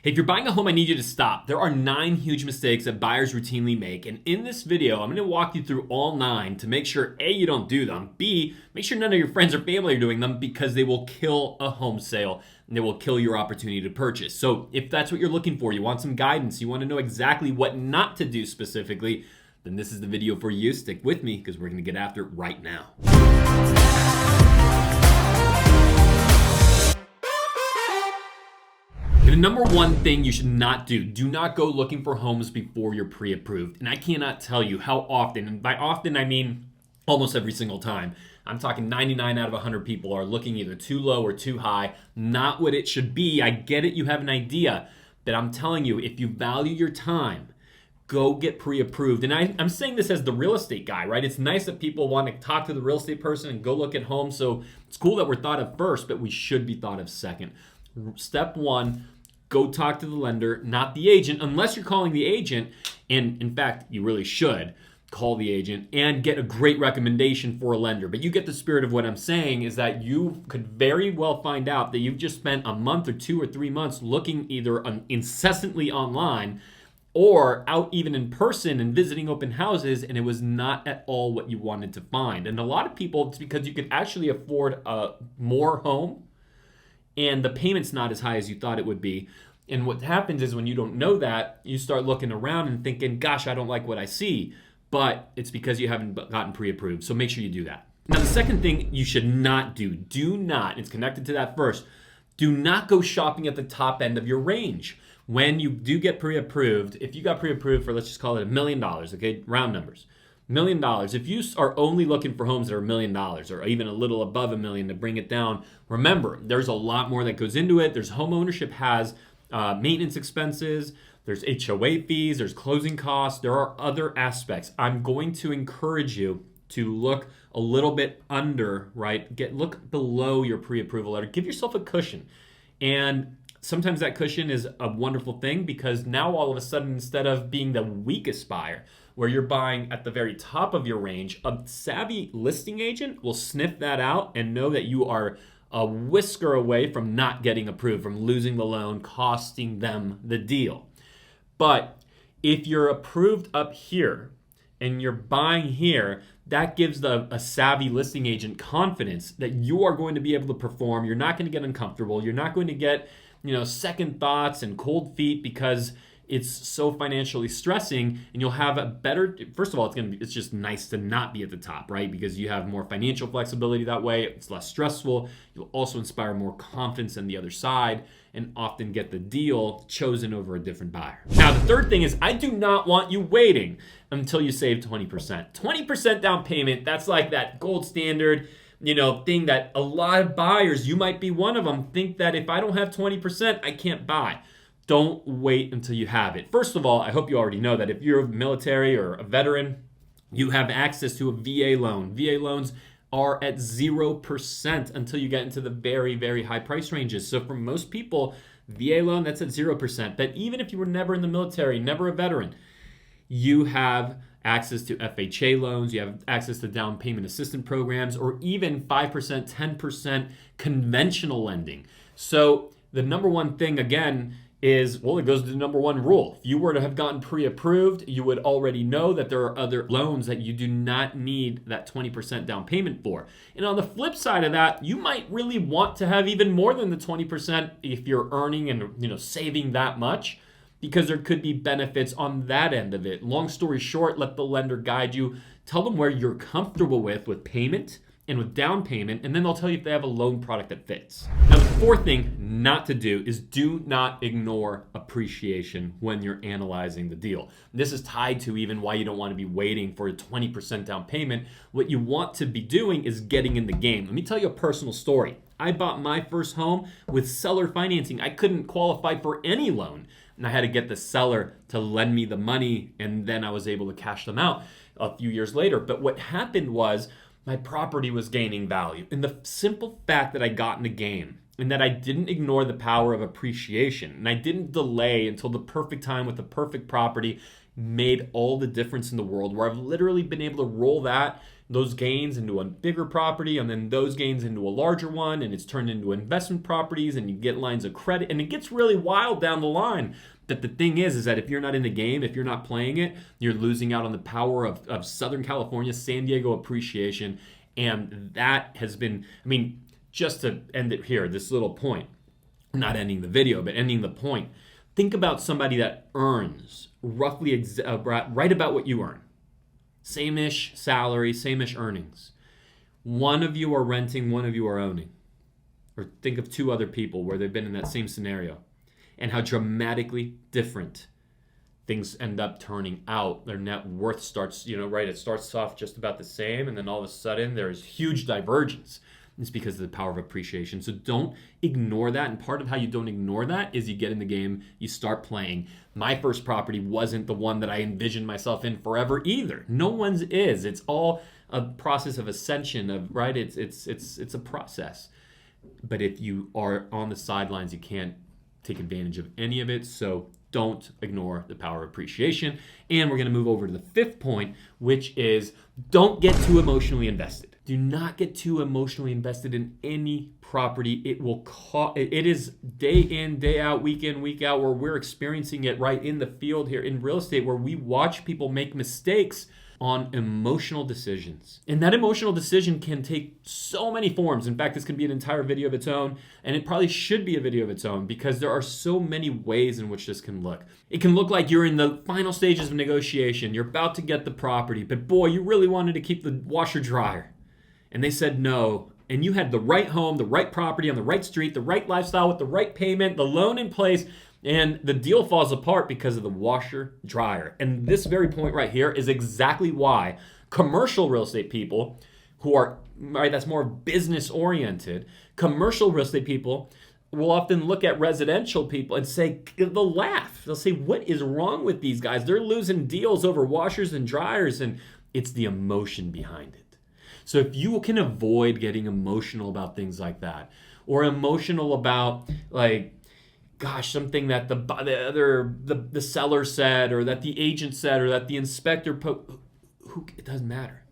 Hey, if you're buying a home, I need you to stop. There are 9 huge mistakes that buyers routinely make, and in this video, I'm going to walk you through all 9 to make sure A, you don't do them, B, make sure none of your friends or family are doing them because they will kill a home sale and they will kill your opportunity to purchase. So if that's what you're looking for, you want some guidance, you want to know exactly what not to do specifically, then this is the video for you. Stick with me because we're going to get after it right now. The number one thing you should not do not go looking for homes before you're pre-approved. And I cannot tell you how often, and by often I mean almost every single time, I'm talking 99 out of 100 people are looking either too low or too high, not what it should be. I get it, you have an idea, but I'm telling you, if you value your time, go get pre-approved. And I'm saying this as the real estate guy, right? It's nice that people want to talk to the real estate person and go look at homes. So it's cool that we're thought of first, but we should be thought of second. Step one, go talk to the lender, not the agent, unless you're calling the agent. And in fact, you really should call the agent and get a great recommendation for a lender. But you get the spirit of what I'm saying is that you could very well find out that you've just spent a month or 2 or 3 months looking either incessantly online or out even in person and visiting open houses, and it was not at all what you wanted to find. And a lot of people, it's because you could actually afford a more home and the payment's not as high as you thought it would be. And what happens is when you don't know that, you start looking around and thinking, gosh, I don't like what I see. But it's because you haven't gotten pre-approved. So make sure you do that. Now, the second thing you should not do not, it's connected to that first, do not go shopping at the top end of your range. When you do get pre-approved, if you got pre-approved for, let's just call it $1 million, okay, round numbers. $1 million. If you are only looking for homes that are $1 million or even a little above $1 million to bring it down, remember, there's a lot more that goes into it. There's home ownership has maintenance expenses, there's HOA fees, there's closing costs, there are other aspects. I'm going to encourage you to look a little bit under, right? Look below your pre-approval letter. Give yourself a cushion. And sometimes that cushion is a wonderful thing because now all of a sudden, instead of being the weakest buyer, where you're buying at the very top of your range, a savvy listing agent will sniff that out and know that you are a whisker away from not getting approved, from losing the loan, costing them the deal. But if you're approved up here and you're buying here, that gives a savvy listing agent confidence that you are going to be able to perform. You're not going to get uncomfortable. You're not going to get, second thoughts and cold feet because it's so financially stressing, and you'll have a better, first of all, it's just nice to not be at the top, right? Because you have more financial flexibility that way. It's less stressful. You'll also inspire more confidence on the other side and often get the deal chosen over a different buyer. Now, the third thing is I do not want you waiting until you save 20%. 20% down payment, that's like that gold standard, thing that a lot of buyers, you might be one of them, think that if I don't have 20%, I can't buy. Don't wait until you have it. First of all, I hope you already know that if you're military or a veteran, you have access to a VA loan. VA loans are at 0% until you get into the very, very high price ranges. So for most people, VA loan, that's at 0%. But even if you were never in the military, never a veteran, you have access to FHA loans, you have access to down payment assistance programs, or even 5%, 10% conventional lending. So the number one thing, again, it goes to the number one rule. If you were to have gotten pre-approved, you would already know that there are other loans that you do not need that 20% down payment for. And on the flip side of that, you might really want to have even more than the 20% if you're earning and saving that much, because there could be benefits on that end of it. Long story short, let the lender guide you. Tell them where you're comfortable with payment and with down payment, and then they'll tell you if they have a loan product that fits. Now, the fourth thing not to do is do not ignore appreciation when you're analyzing the deal. This is tied to even why you don't want to be waiting for a 20% down payment. What you want to be doing is getting in the game. Let me tell you a personal story. I bought my first home with seller financing. I couldn't qualify for any loan, and I had to get the seller to lend me the money, and then I was able to cash them out a few years later. But what happened was, my property was gaining value. And the simple fact that I got in the game and that I didn't ignore the power of appreciation and I didn't delay until the perfect time with the perfect property made all the difference in the world, where I've literally been able to roll those gains into a bigger property, and then those gains into a larger one, and it's turned into investment properties, and you get lines of credit, and it gets really wild down the line. But the thing is that if you're not in the game, if you're not playing it, you're losing out on the power of Southern California, San Diego appreciation. And that has been, I mean, just to end it here, this little point, not ending the video, but ending the point. Think about somebody that earns roughly right about what you earn. Same-ish salary, same-ish earnings. One of you are renting, one of you are owning. Or think of two other people where they've been in that same scenario, and how dramatically different things end up turning out. Their net worth starts, right? It starts off just about the same, and then all of a sudden there's huge divergence. It's because of the power of appreciation. So don't ignore that. And part of how you don't ignore that is you get in the game, you start playing. My first property wasn't the one that I envisioned myself in forever either. No one's is. It's all a process of ascension, right? It's a process. But if you are on the sidelines, you can't take advantage of any of it. So don't ignore the power of appreciation. And we're going to move over to the fifth point, which is don't get too emotionally invested. Do not get too emotionally invested in any property. It is day in, day out, week in, week out, where we're experiencing it right in the field here in real estate, where we watch people make mistakes on emotional decisions. And that emotional decision can take so many forms. In fact, this can be an entire video of its own, and it probably should be a video of its own, because there are so many ways in which this can look. It can look like you're in the final stages of negotiation. You're about to get the property, but boy, you really wanted to keep the washer dryer, and they said no. And you had the right home, the right property on the right street, the right lifestyle with the right payment, the loan in place, and the deal falls apart because of the washer dryer. And this very point right here is exactly why commercial real estate people who are, right, that's more business oriented, commercial real estate people will often look at residential people and say, they'll laugh. They'll say, what is wrong with these guys? They're losing deals over washers and dryers. And it's the emotion behind it. So if you can avoid getting emotional about things like that, or emotional about, like, gosh, something that the seller said, or that the agent said, or that the inspector it doesn't matter.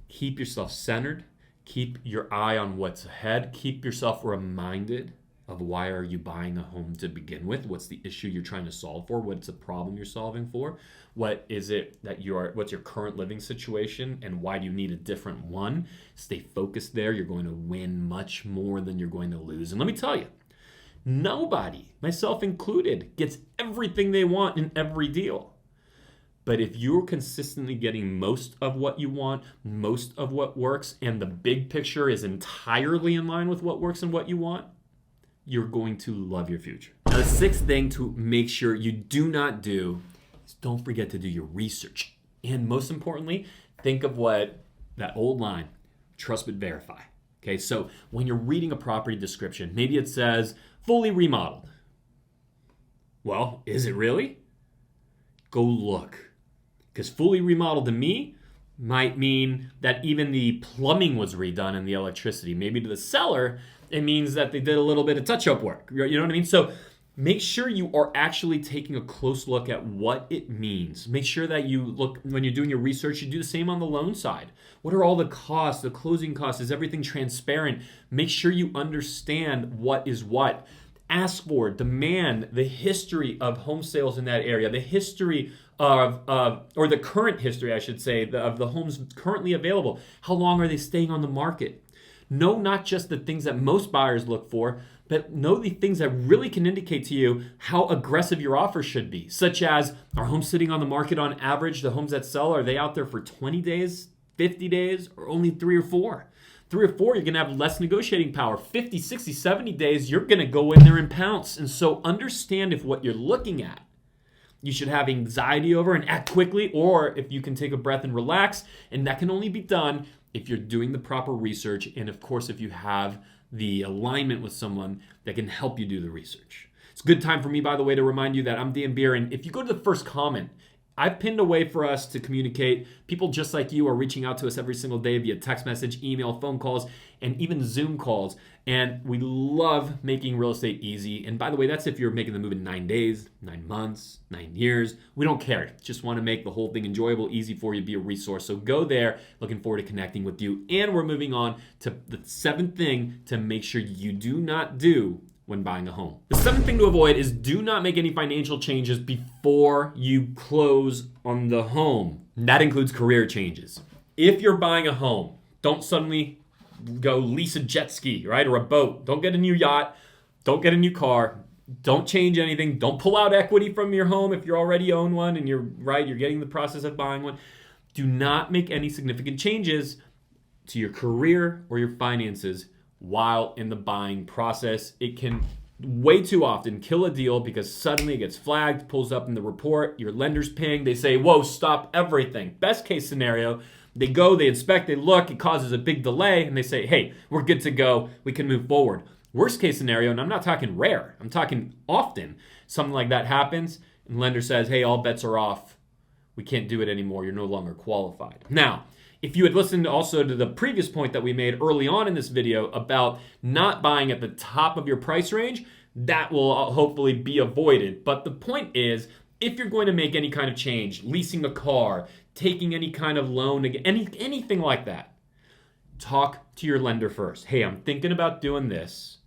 Keep yourself centered. Keep your eye on what's ahead. Keep yourself reminded of why are you buying a home to begin with? What's the issue you're trying to solve for? What's the problem you're solving for? What is it that what's your current living situation, and why do you need a different one? Stay focused there. You're going to win much more than you're going to lose. And let me tell you, nobody, myself included, gets everything they want in every deal. But if you're consistently getting most of what you want, most of what works, and the big picture is entirely in line with what works and what you want, you're going to love your future. Now, the sixth thing to make sure you do not do is don't forget to do your research. And most importantly, think of what that old line, trust but verify. Okay, so when you're reading a property description, maybe it says fully remodeled. Well, is it really? Go look. Because fully remodeled to me might mean that even the plumbing was redone and the electricity. Maybe to the seller, it means that they did a little bit of touch-up work. You know what I mean? So make sure you are actually taking a close look at what it means. Make sure that you look, when you're doing your research, you do the same on the loan side. What are all the costs, the closing costs? Is everything transparent? Make sure you understand what is what. Ask for, demand the history of home sales in that area, the history or the current history, I should say, of the homes currently available. How long are they staying on the market? Know not just the things that most buyers look for, but know the things that really can indicate to you how aggressive your offer should be, such as, are homes sitting on the market on average, the homes that sell, are they out there for 20 days, 50 days, or only 3 or 4? 3 or 4, you're going to have less negotiating power. 50, 60, 70 days, you're going to go in there and pounce. And so understand if what you're looking at, you should have anxiety over and act quickly, or if you can take a breath and relax. And that can only be done if you're doing the proper research, and of course, if you have the alignment with someone that can help you do the research. It's a good time for me, by the way, to remind you that I'm Dan Beer, and if you go to the first comment I've pinned a way for us to communicate. People just like you are reaching out to us every single day via text message, email, phone calls, and even Zoom calls. And we love making real estate easy. And by the way, that's if you're making the move in 9 days, 9 months, 9 years. We don't care. Just want to make the whole thing enjoyable, easy for you, be a resource. So go there. Looking forward to connecting with you. And we're moving on to the 7th thing to make sure you do not do when buying a home. The 7th thing to avoid is do not make any financial changes before you close on the home. And that includes career changes. If you're buying a home, don't suddenly go lease a jet ski, right? Or a boat. Don't get a new yacht. Don't get a new car. Don't change anything. Don't pull out equity from your home if you already own one and you're getting the process of buying one. Do not make any significant changes to your career or your finances while in the buying process. It can way too often kill a deal because suddenly it gets flagged, pulls up in the report, your lender's ping, they say, whoa, stop everything. Best case scenario, they go, they inspect, they look, it causes a big delay, and they say, hey, we're good to go, we can move forward. Worst case scenario, and I'm not talking rare, I'm talking often, something like that happens, and lender says, hey, all bets are off, we can't do it anymore, you're no longer qualified. Now, if you had listened also to the previous point that we made early on in this video about not buying at the top of your price range, that will hopefully be avoided. But the point is, if you're going to make any kind of change, leasing a car, taking any kind of loan, anything like that, talk to your lender first. Hey, I'm thinking about doing this.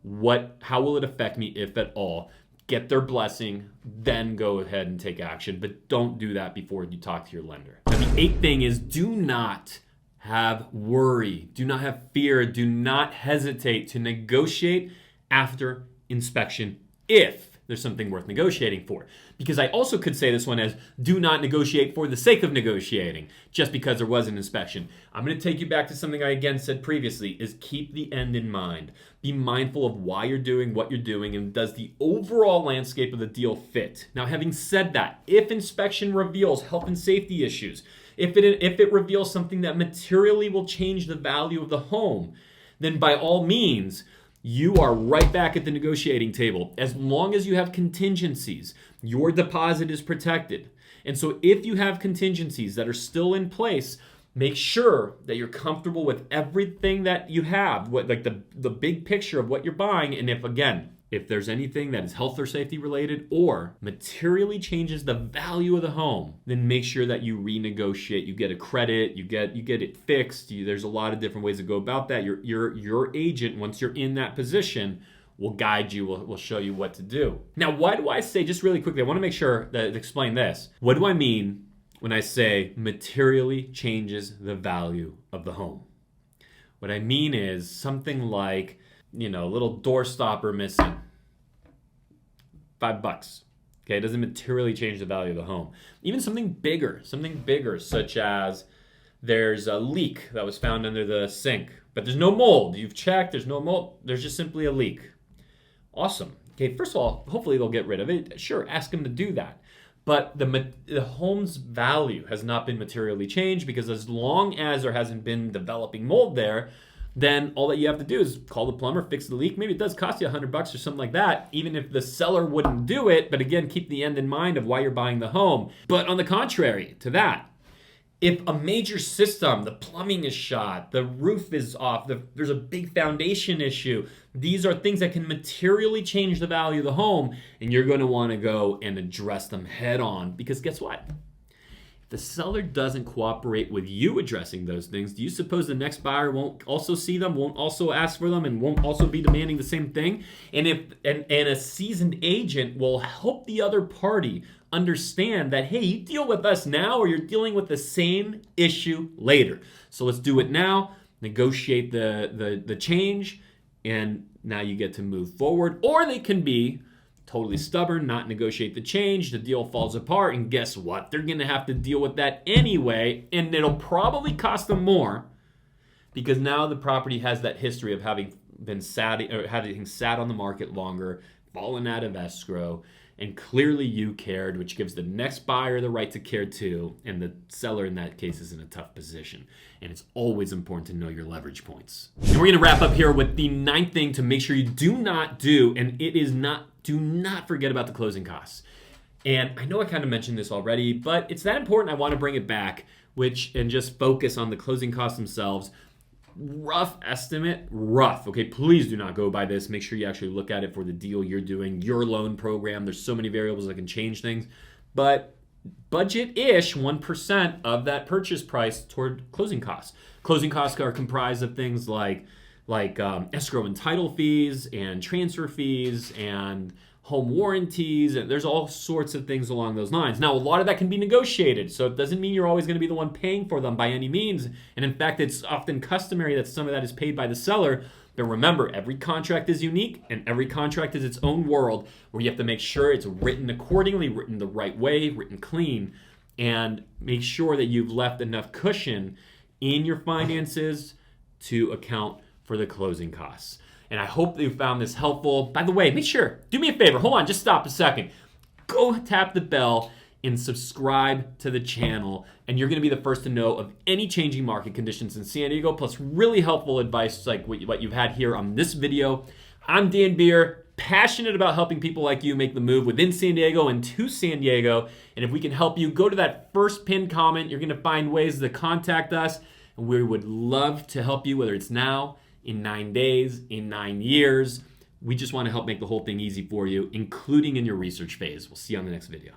How will it affect me, if at all? Get their blessing, then go ahead and take action. But don't do that before you talk to your lender. Now, the 8th thing is do not have worry. Do not have fear. Do not hesitate to negotiate after inspection if there's something worth negotiating for. Because I also could say this one as do not negotiate for the sake of negotiating just because there was an inspection. I'm going to take you back to something I again said previously is keep the end in mind. Be mindful of why you're doing what you're doing and does the overall landscape of the deal fit. Now, having said that, if inspection reveals health and safety issues, if it reveals something that materially will change the value of the home, then by all means, you are right back at the negotiating table. As long as you have contingencies, your deposit is protected. And so if you have contingencies that are still in place, make sure that you're comfortable with everything that you have, like the big picture of what you're buying. And if there's anything that is health or safety related or materially changes the value of the home, then make sure that you renegotiate. You get a credit, you get it fixed. There's a lot of different ways to go about that. Your agent, once you're in that position, will guide you, will show you what to do. Now, why do I say, just really quickly, I want to make sure that explain this. What do I mean when I say materially changes the value of the home? What I mean is something like, a little door stopper missing, $5. Okay, it doesn't materially change the value of the home. Even something bigger, such as there's a leak that was found under the sink, but there's no mold. You've checked, there's no mold, there's just simply a leak. Awesome. Okay, first of all, hopefully they'll get rid of it. Sure, ask them to do that. But the home's value has not been materially changed because as long as there hasn't been developing mold there, then all that you have to do is call the plumber, fix the leak. Maybe it does cost you $100 or something like that, even if the seller wouldn't do it. But again, keep the end in mind of why you're buying the home. But on the contrary to that, if a major system, the plumbing is shot, the roof is off, there's a big foundation issue, these are things that can materially change the value of the home, and you're going to want to go and address them head on. Because guess what? The seller doesn't cooperate with you addressing those things, do you suppose the next buyer won't also see them, won't also ask for them, and won't also be demanding the same thing? And a seasoned agent will help the other party understand that, hey, you deal with us now or you're dealing with the same issue later. So let's do it now, negotiate the change, and now you get to move forward. Or they can be totally stubborn, not negotiate the change, the deal falls apart, and guess what? They're gonna have to deal with that anyway, and it'll probably cost them more because now the property has that history of having sat on the market longer, fallen out of escrow, and clearly you cared, which gives the next buyer the right to care too, and the seller in that case is in a tough position. And it's always important to know your leverage points. And we're gonna wrap up here with the 9th thing to make sure you do not do, and it is not, do not forget about the closing costs. And I know I kind of mentioned this already, but it's that important I want to bring it back, and just focus on the closing costs themselves. Rough estimate, rough, okay? Please do not go by this. Make sure you actually look at it for the deal you're doing, your loan program. There's so many variables that can change things. But budget-ish 1% of that purchase price toward closing costs. Closing costs are comprised of things like escrow and title fees and transfer fees and home warranties, and there's all sorts of things along those lines. Now, a lot of that can be negotiated, so it doesn't mean you're always going to be the one paying for them by any means. And in fact, it's often customary that some of that is paid by the seller. But remember, every contract is unique, and every contract is its own world where you have to make sure it's written accordingly, written the right way, written clean, and make sure that you've left enough cushion in your finances to account for the closing costs. And I hope that you found this helpful. By the way, make sure, do me a favor, hold on, just stop a second. Go tap the bell and subscribe to the channel, and you're going to be the first to know of any changing market conditions in San Diego, plus really helpful advice like what you've had here on this video. I'm Dan Beer, passionate about helping people like you make the move within San Diego and to San Diego. And if we can help you, go to that first pinned comment. You're going to find ways to contact us, and we would love to help you, whether it's now, in 9 days, in 9 years. We just want to help make the whole thing easy for you, including in your research phase. We'll see you on the next video.